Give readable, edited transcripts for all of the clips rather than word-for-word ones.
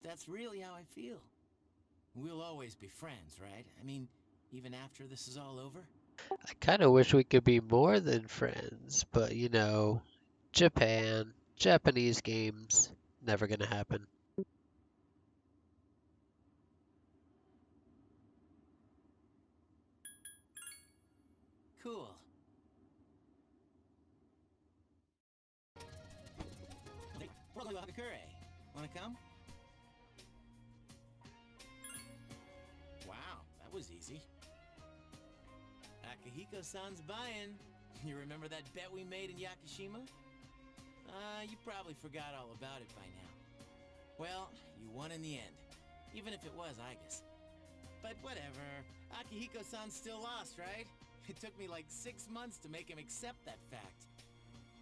That's really how I feel. We'll always be friends, right? I mean, even after this is all over? I kind of wish we could be more than friends, but you know, Japan, Japanese games, never gonna happen. Cool. Hey, we're going to Hakakure. Wanna come? Wow, that was easy. Akihiko-san's buying. You remember that bet we made in Yakushima? You probably forgot all about it by now. Well, you won in the end. Even if it was Igus. But whatever. Akihiko-san still lost, right? It took me like 6 months to make him accept that fact.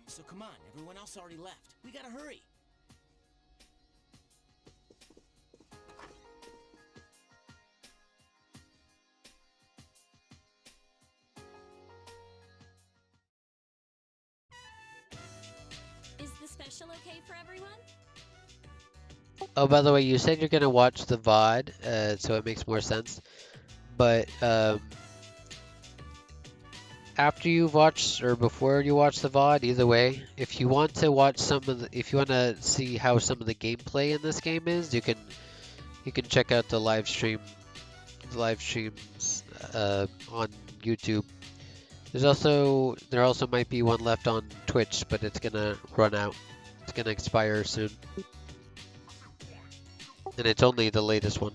So come on, everyone else already left. We gotta hurry. Is the special okay for everyone? Oh, by the way, you said you're gonna watch the VOD, so it makes more sense. But after you watch or before you watch the VOD, either way, if you want to watch if you want to see how some of the gameplay in this game is, you can check out the live streams on YouTube. There also might be one left on Twitch, but it's gonna run out. It's gonna expire soon, and it's only the latest one.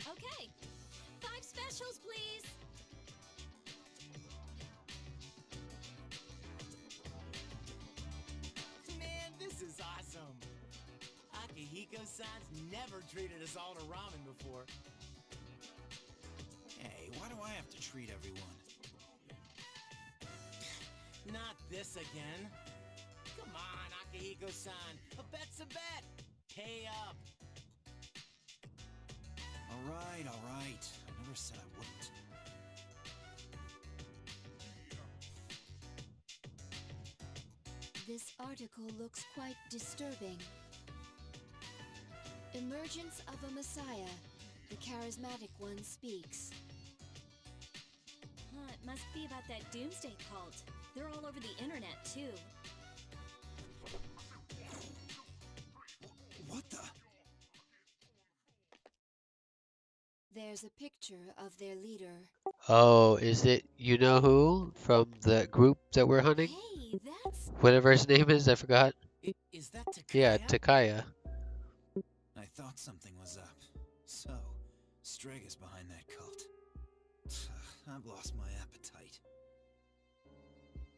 Okay. 5 specials, please. Man, this is awesome. Akihiko-san's never treated us all to ramen before. Hey, why do I have to treat everyone? Not this again. Come on, Akihiko-san. A bet's a bet. Pay up. Alright, alright. I never said I wouldn't. This article looks quite disturbing. Emergence of a Messiah. The charismatic one speaks. Huh, it must be about that Doomsday cult. They're all over the internet, too. What the? There's a picture of their leader. Oh, is it you know who from the group that we're hunting? Hey, that's... Whatever his name is, I forgot. Is that Yeah, Takaya? Takaya. I thought something was up. So, Strega's behind that cult. I've lost my appetite.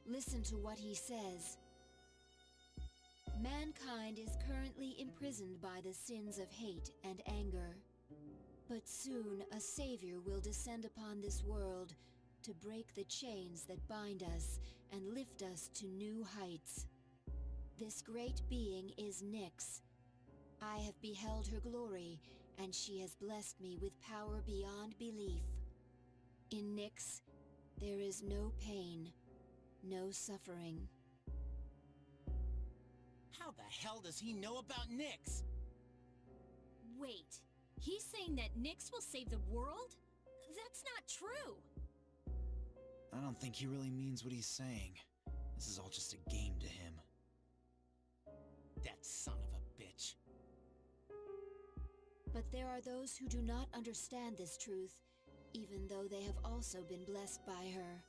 Listen to what he says. Mankind is currently imprisoned by the sins of hate and anger. But soon a savior will descend upon this world to break the chains that bind us and lift us to new heights. This great being is Nyx. I have beheld her glory, and she has blessed me with power beyond belief. In Nyx, there is no pain, no suffering. How the hell does he know about Nyx? Wait. He's saying that Nyx will save the world? That's not true. I don't think he really means what he's saying. This is all just a game to him. That son of a bitch. But there are those who do not understand this truth, even though they have also been blessed by her.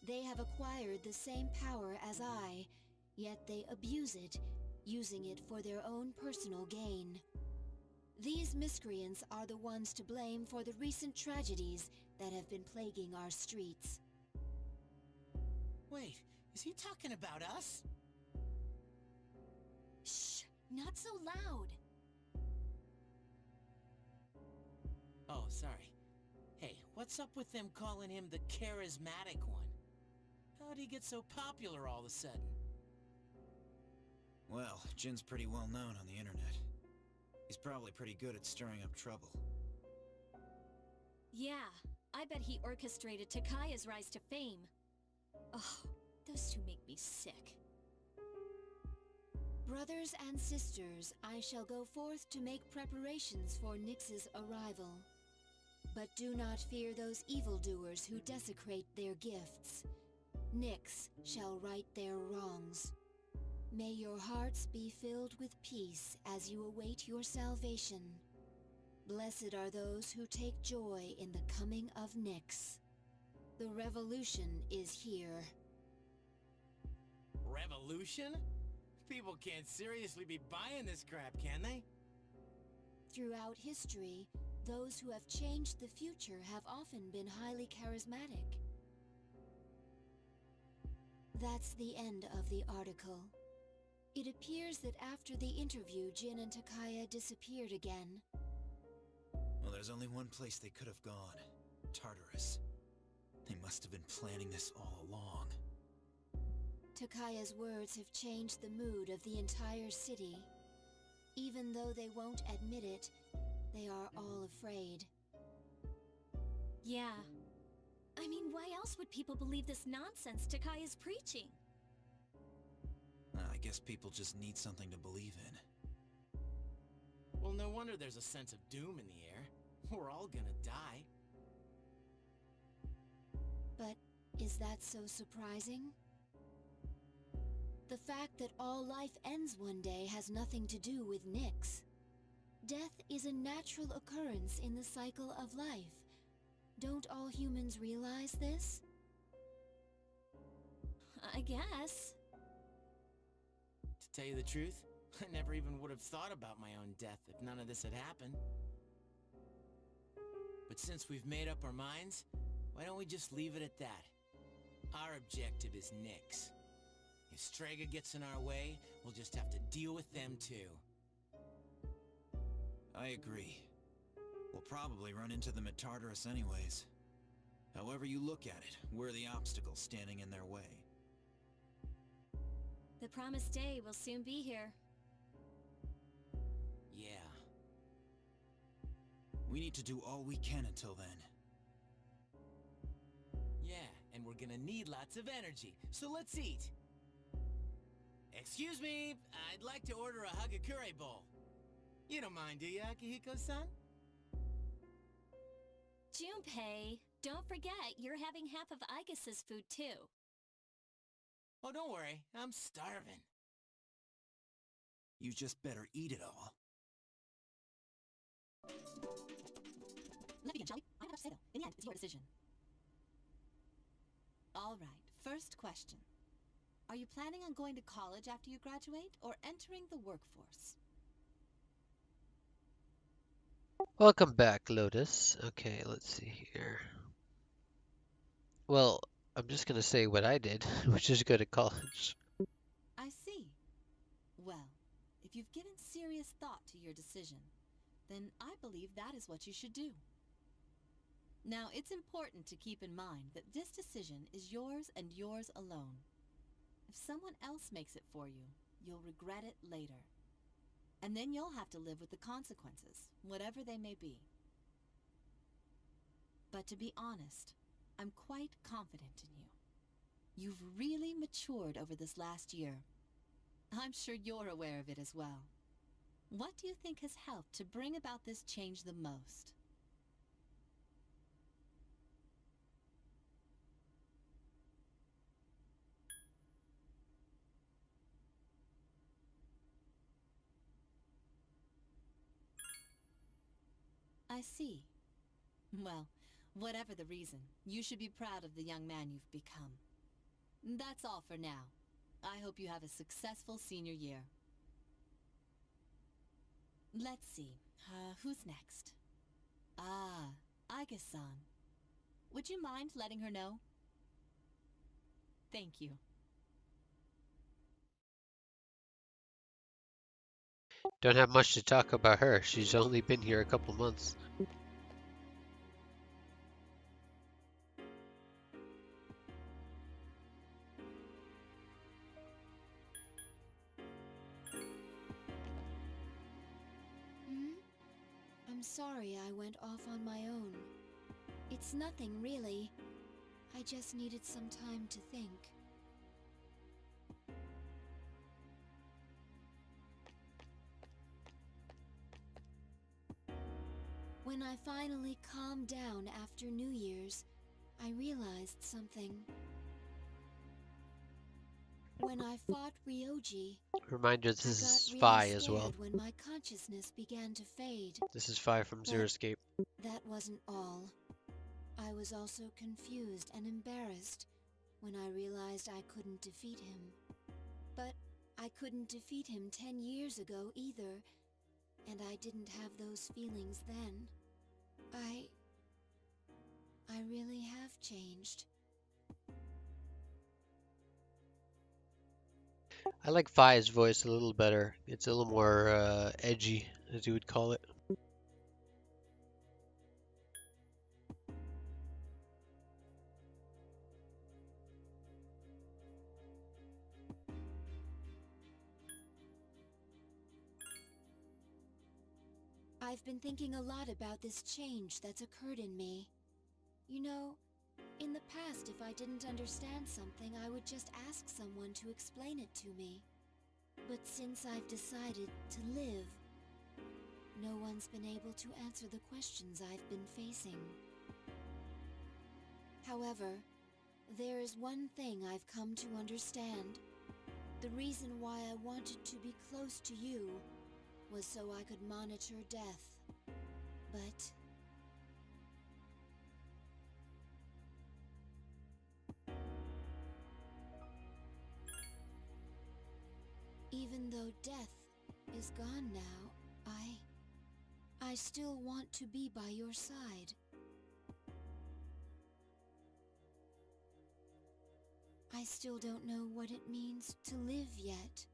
They have acquired the same power as I, yet they abuse it, using it for their own personal gain. These miscreants are the ones to blame for the recent tragedies that have been plaguing our streets. Wait, is he talking about us? Shh, not so loud. Oh, sorry. Hey, what's up with them calling him the charismatic one? How'd he get so popular all of a sudden? Well, Jin's pretty well known on the internet. He's probably pretty good at stirring up trouble. Yeah, I bet he orchestrated Takaya's rise to fame. Oh, those two make me sick. Brothers and sisters, I shall go forth to make preparations for Nyx's arrival. But do not fear those evildoers who desecrate their gifts. Nyx shall right their wrongs. May your hearts be filled with peace as you await your salvation. Blessed are those who take joy in the coming of Nyx. The revolution is here. Revolution? People can't seriously be buying this crap, can they? Throughout history, those who have changed the future have often been highly charismatic. That's the end of the article. It appears that after the interview, Jin and Takaya disappeared again. Well, there's only one place they could have gone. Tartarus. They must have been planning this all along. Takaya's words have changed the mood of the entire city. Even though they won't admit it, they are all afraid. Yeah. I mean, why else would people believe this nonsense Takaya's preaching? I guess people just need something to believe in. Well, no wonder there's a sense of doom in the air. We're all gonna die. But is that so surprising? The fact that all life ends one day has nothing to do with Nyx. Death is a natural occurrence in the cycle of life. Don't all humans realize this? I guess. To tell you the truth, I never even would have thought about my own death if none of this had happened. But since we've made up our minds, why don't we just leave it at that? Our objective is Nyx. If Strega gets in our way, we'll just have to deal with them too. I agree. We'll probably run into them at Tartarus anyways. However you look at it, we're the obstacle standing in their way. The promised day will soon be here. Yeah. We need to do all we can until then. Yeah, and we're gonna need lots of energy, so let's eat. Excuse me, I'd like to order a Hagakure bowl. You don't mind, do you, Akihiko-san? Junpei, don't forget you're having half of Aigis' food too. Oh, don't worry, I'm starving. You just better eat it all. Let begin, shall we? I have much to say, though. In the end, it's your decision. All right, first question. Are you planning on going to college after you graduate, or entering the workforce? Welcome back, Lotus. Okay, let's see here. Well, I'm just gonna say what I did, which is go to college. I see. Well, if you've given serious thought to your decision, then I believe that is what you should do. Now, it's important to keep in mind that this decision is yours and yours alone. If someone else makes it for you, you'll regret it later. And then you'll have to live with the consequences, whatever they may be. But to be honest, I'm quite confident in you. You've really matured over this last year. I'm sure you're aware of it as well. What do you think has helped to bring about this change the most? I see. Well, whatever the reason, you should be proud of the young man you've become. That's all for now. I hope you have a successful senior year. Let's see, who's next? Ah, Aigis-san. Would you mind letting her know? Thank you. Don't have much to talk about her. She's only been here a couple months. I'm sorry I went off on my own. It's nothing, really. I just needed some time to think. When I finally calmed down after New Year's, I realized something. When I fought Ryoji, Reminder, I this is got really Fi scared as well. when my consciousness began to fade. This is Fi from Zero Escape. That wasn't all. I was also confused and embarrassed when I realized I couldn't defeat him. But I couldn't defeat him 10 years ago either, and I didn't have those feelings then. I really have changed. I like Fi's voice a little better. It's a little more edgy, as you would call it. I've been thinking a lot about this change that's occurred in me. You know, in the past, if I didn't understand something, I would just ask someone to explain it to me. But since I've decided to live, no one's been able to answer the questions I've been facing. However, there is one thing I've come to understand. The reason why I wanted to be close to you was so I could monitor death. But even though death is gone now, I still want to be by your side. I still don't know what it means to live yet,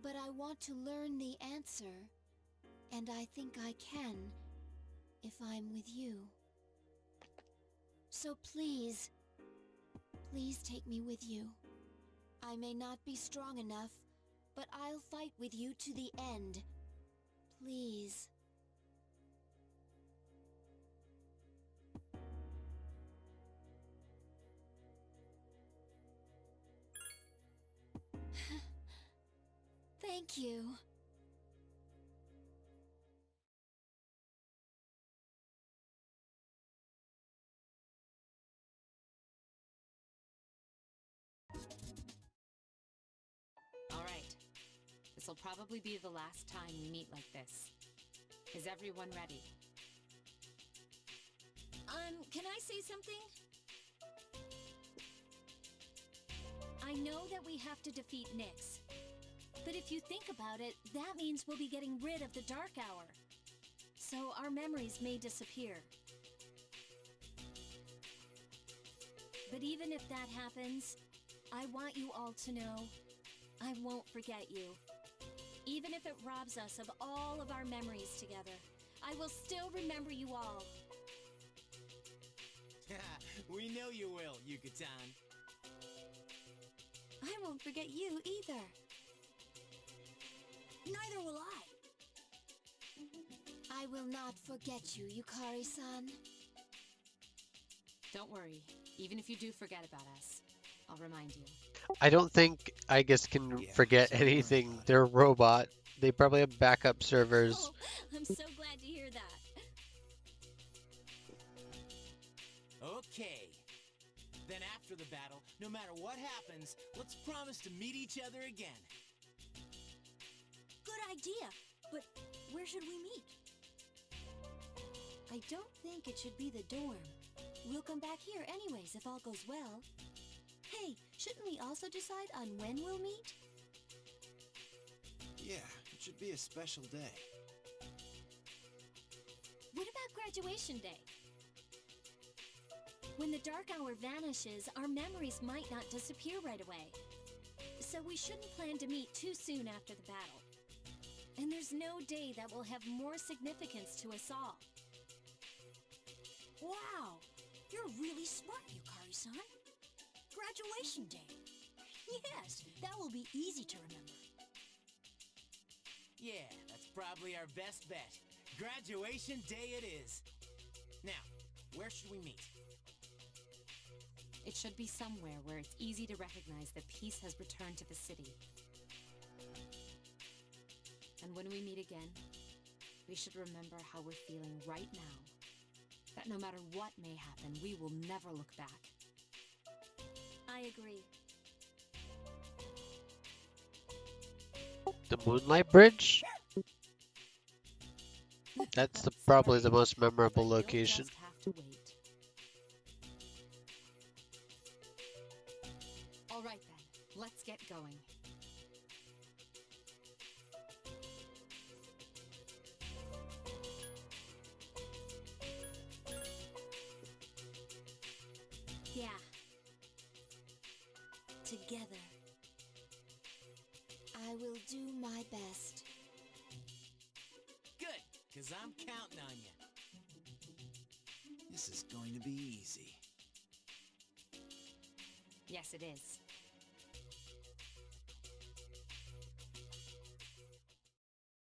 but I want to learn the answer, and I think I can if I'm with you. So please, please take me with you. I may not be strong enough, but I'll fight with you to the end. Please. Thank you. All right. This'll probably be the last time we meet like this. Is everyone ready? Can I say something? I know that we have to defeat Nyx. But if you think about it, that means we'll be getting rid of the Dark Hour. So our memories may disappear. But even if that happens, I want you all to know I won't forget you. Even if it robs us of all of our memories together, I will still remember you all. We know you will, Yuka-tan. I won't forget you either. Neither will I. I will not forget you, Yukari-san. Don't worry. Even if you do forget about us, I'll remind you. I don't think Aigis can Yeah, forget don't worry anything. about it. They're a robot. They probably have backup servers. Oh, I'm so glad to hear that. Okay. Then after the battle, no matter what happens, let's promise to meet each other again. Good idea. But where should we meet? I don't think it should be the dorm. We'll come back here anyways if all goes well. Hey, shouldn't we also decide on when we'll meet? Yeah, it should be a special day. What about graduation day? When the Dark Hour vanishes, our memories might not disappear right away. So we shouldn't plan to meet too soon after the battle. And there's no day that will have more significance to us all. Wow! You're really smart, Yukari-san. Graduation day. Yes, that will be easy to remember. Yeah, that's probably our best bet. Graduation day it is. Now, where should we meet? It should be somewhere where it's easy to recognize that peace has returned to the city. And when we meet again, we should remember how we're feeling right now. That no matter what may happen, we will never look back. I agree. The Moonlight Bridge? That's probably the most memorable But you'll location. just have to wait. All right then, let's get going. Yeah. Together. I will do my best. Good, because I'm counting on you. This is going to be easy. Yes, it is.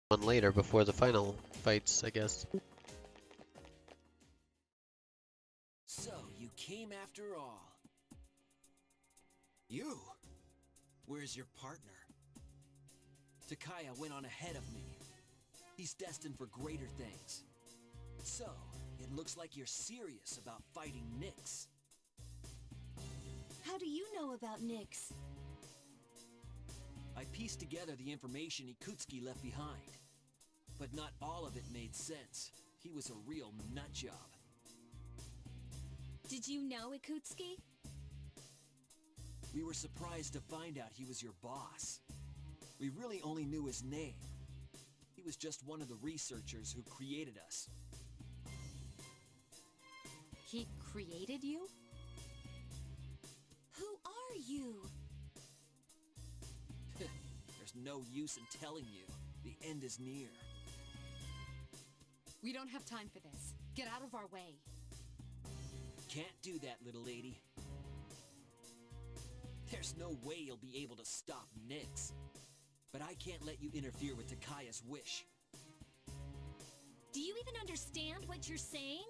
One later before the final fights, I guess. So, you came after all. You? Where's your partner? Takaya went on ahead of me. He's destined for greater things. So, it looks like you're serious about fighting Nyx. How do you know about Nyx? I pieced together the information Ikutsuki left behind. But not all of it made sense. He was a real nut job. Did you know Ikutsuki? We were surprised to find out he was your boss. We really only knew his name. He was just one of the researchers who created us. He created you? Who are you? There's no use in telling you. The end is near. We don't have time for this. Get out of our way. Can't do that, little lady. There's no way you'll be able to stop Nyx. But I can't let you interfere with Takaya's wish. Do you even understand what you're saying?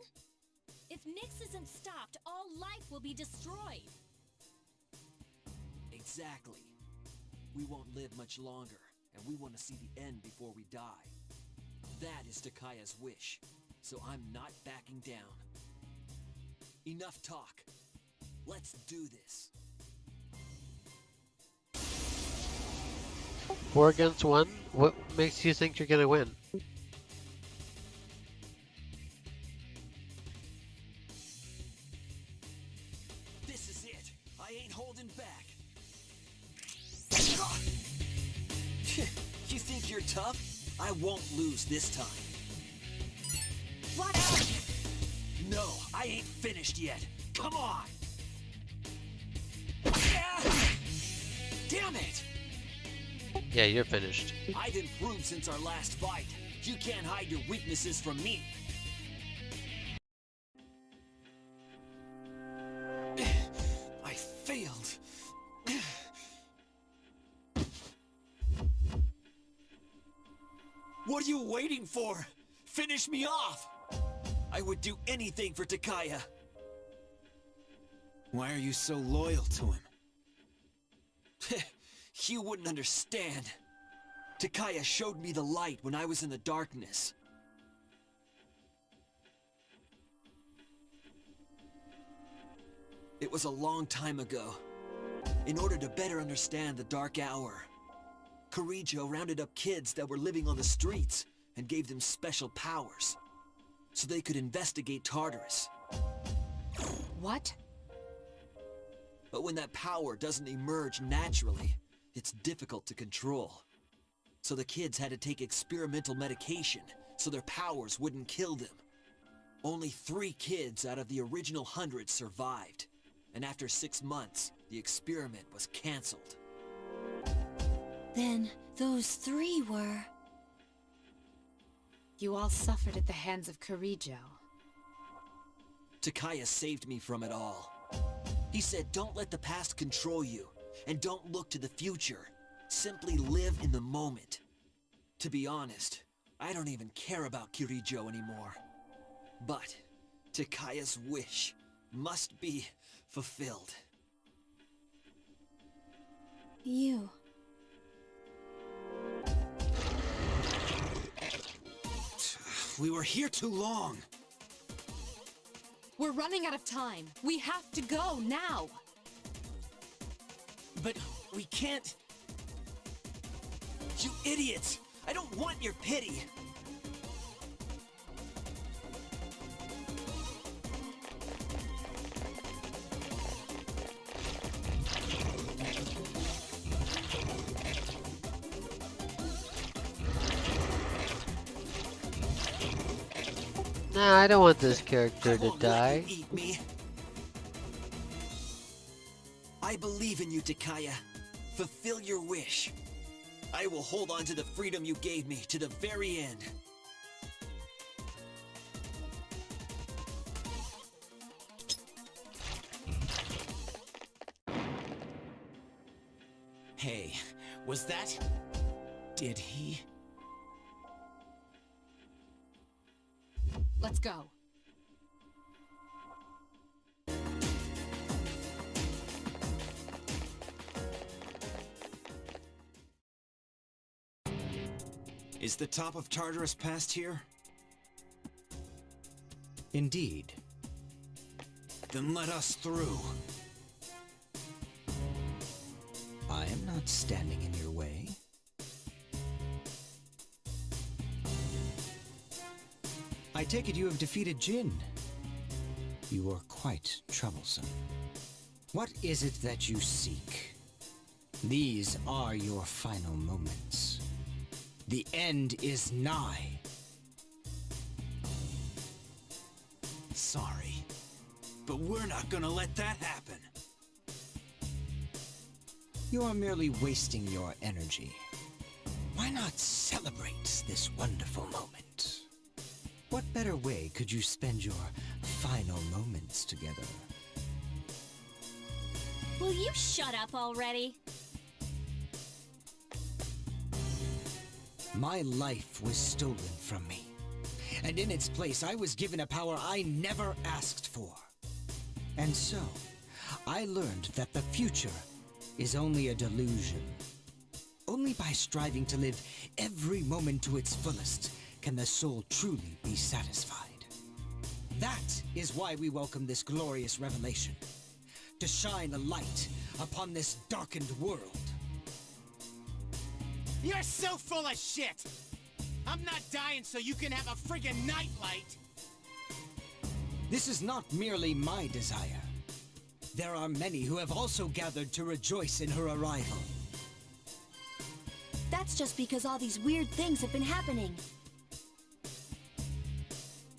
If Nyx isn't stopped, all life will be destroyed. Exactly. We won't live much longer, and we want to see the end before we die. That is Takaya's wish, so I'm not backing down. Enough talk. Let's do this. 4 against 1? What makes you think you're gonna win? This is it. I ain't holding back. You think you're tough? I won't lose this time. What? No, I ain't finished yet. Come on! Damn it! Yeah, you're finished. I've improved since our last fight. You can't hide your weaknesses from me. I failed. What are you waiting for? Finish me off! I would do anything for Takaya. Why are you so loyal to him? You wouldn't understand. Takaya showed me the light when I was in the darkness. It was a long time ago. In order to better understand the Dark Hour, Kirijo rounded up kids that were living on the streets and gave them special powers, so they could investigate Tartarus. What? But when that power doesn't emerge naturally, it's difficult to control. So the kids had to take experimental medication so their powers wouldn't kill them. Only 3 kids out of the original 100 survived. And after 6 months, the experiment was cancelled. Then those 3 were... You all suffered at the hands of Kirijo. Takaya saved me from it all. He said, don't let the past control you, and don't look to the future. Simply live in the moment. To be honest, I don't even care about Kirijo anymore. But Takaya's wish must be fulfilled. You. We were here too long. We're running out of time. We have to go now. But we can't... You idiots! I don't want your pity! Nah, I don't want this character I to won't let die. you eat me. I believe in you, Takaya. Fulfill your wish. I will hold on to the freedom you gave me to the very end. Hey, was that... Did he... Let's go. Is the top of Tartarus past here? Indeed. Then let us through. I am not standing in your way. I take it you have defeated Jin. You are quite troublesome. What is it that you seek? These are your final moments. The end is nigh. Sorry, but we're not gonna let that happen. You are merely wasting your energy. Why not celebrate this wonderful moment? What better way could you spend your final moments together? Will you shut up already? My life was stolen from me, and in its place I was given a power I never asked for. And so, I learned that the future is only a delusion. Only by striving to live every moment to its fullest can the soul truly be satisfied. That is why we welcome this glorious revelation, to shine a light upon this darkened world. You're so full of shit! I'm not dying so you can have a friggin' nightlight! This is not merely my desire. There are many who have also gathered to rejoice in her arrival. That's just because all these weird things have been happening.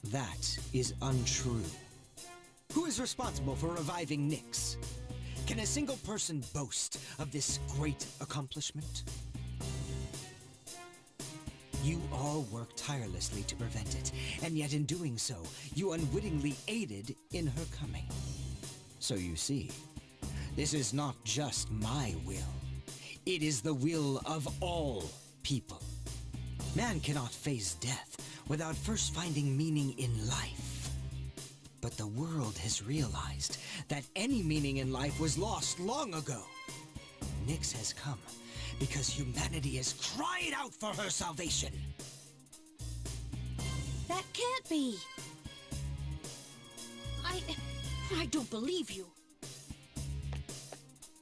That is untrue. Who is responsible for reviving Nyx? Can a single person boast of this great accomplishment? You all worked tirelessly to prevent it, and yet in doing so, you unwittingly aided in her coming. So you see, this is not just my will. It is the will of all people. Man cannot face death without first finding meaning in life. But the world has realized that any meaning in life was lost long ago. Nyx has come because humanity has cried out for her salvation. That can't be. I don't believe you.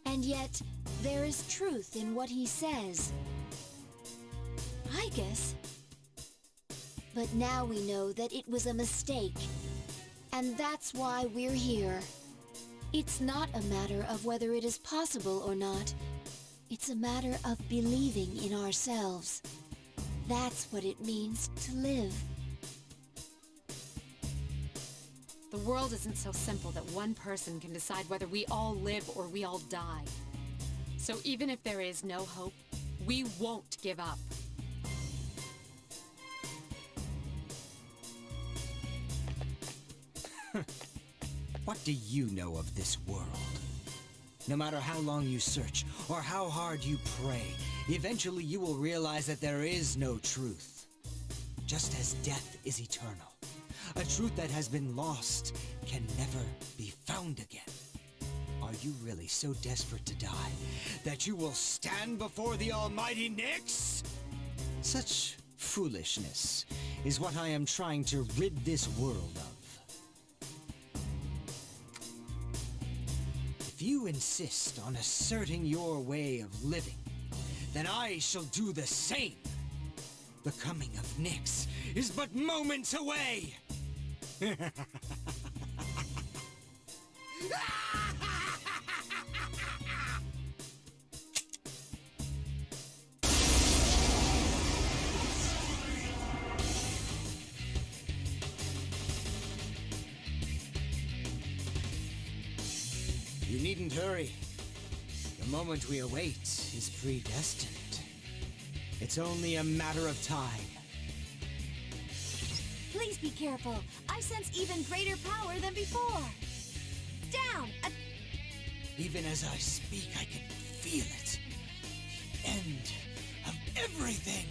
And yet, there is truth in what he says. I guess. But now we know that it was a mistake. And that's why we're here. It's not a matter of whether it is possible or not. It's a matter of believing in ourselves. That's what it means to live. The world isn't so simple that one person can decide whether we all live or we all die. So even if there is no hope, we won't give up. What do you know of this world? No matter how long you search, or how hard you pray, eventually you will realize that there is no truth. just as death is eternal. A truth that has been lost can never be found again. Are you really so desperate to die that you will stand before the almighty Nyx? Such foolishness is what I am trying to rid this world of. If you insist on asserting your way of living, then I shall do the same. The coming of Nyx is but moments away! You needn't hurry. The moment we await is predestined. It's only a matter of time. Please be careful. I sense even greater power than before. Down! Even as I speak, I can feel it. The end of everything!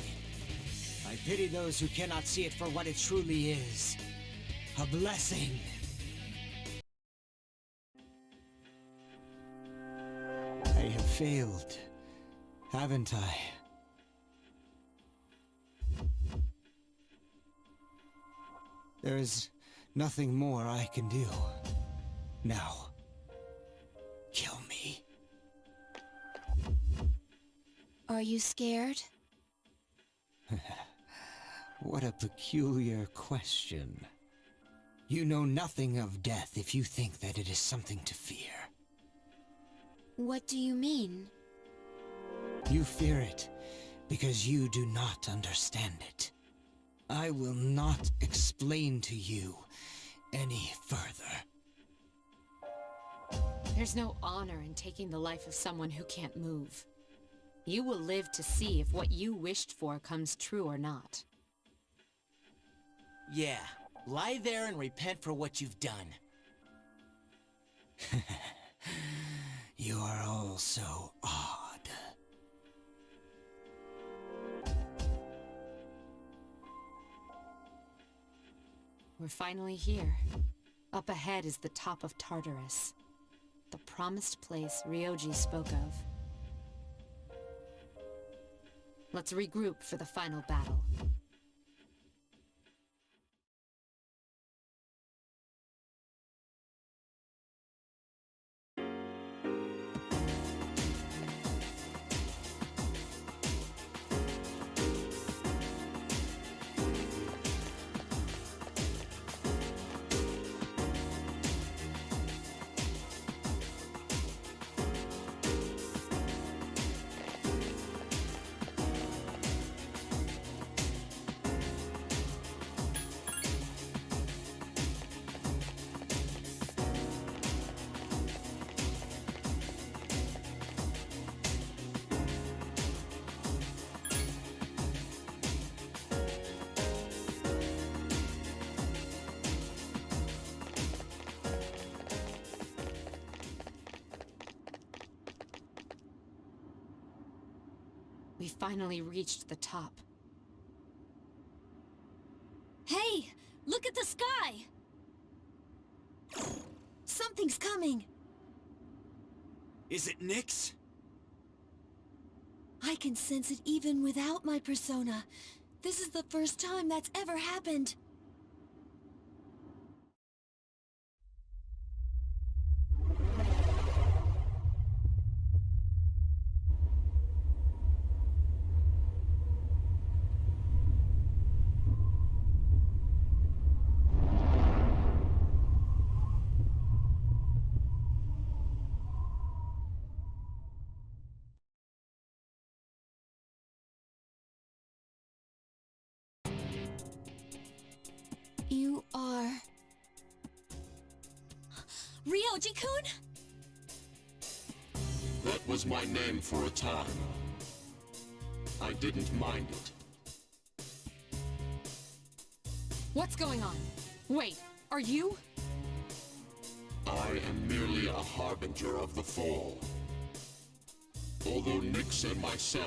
I pity those who cannot see it for what it truly is. A blessing. I have failed, haven't I? There is nothing more I can do. Now, kill me. Are you scared? What a peculiar question. You know nothing of death if you think that it is something to fear. What do you mean? You fear it because you do not understand it. I will not explain to you any further. There's no honor in taking the life of someone who can't move. You will live to see if what you wished for comes true or not. Yeah, lie there and repent for what you've done. You are all so odd. We're finally here. Up ahead is the top of Tartarus. The promised place Ryoji spoke of. Let's regroup for the final battle. We finally reached the top. Hey! Look at the sky! Something's coming! Is it Nyx? I can sense it even without my persona. This is the first time that's ever happened. You are... Ryoji-kun? That was my name for a time. I didn't mind it. What's going on? Wait, are you? I am merely a harbinger of the fall. Although Nyx and myself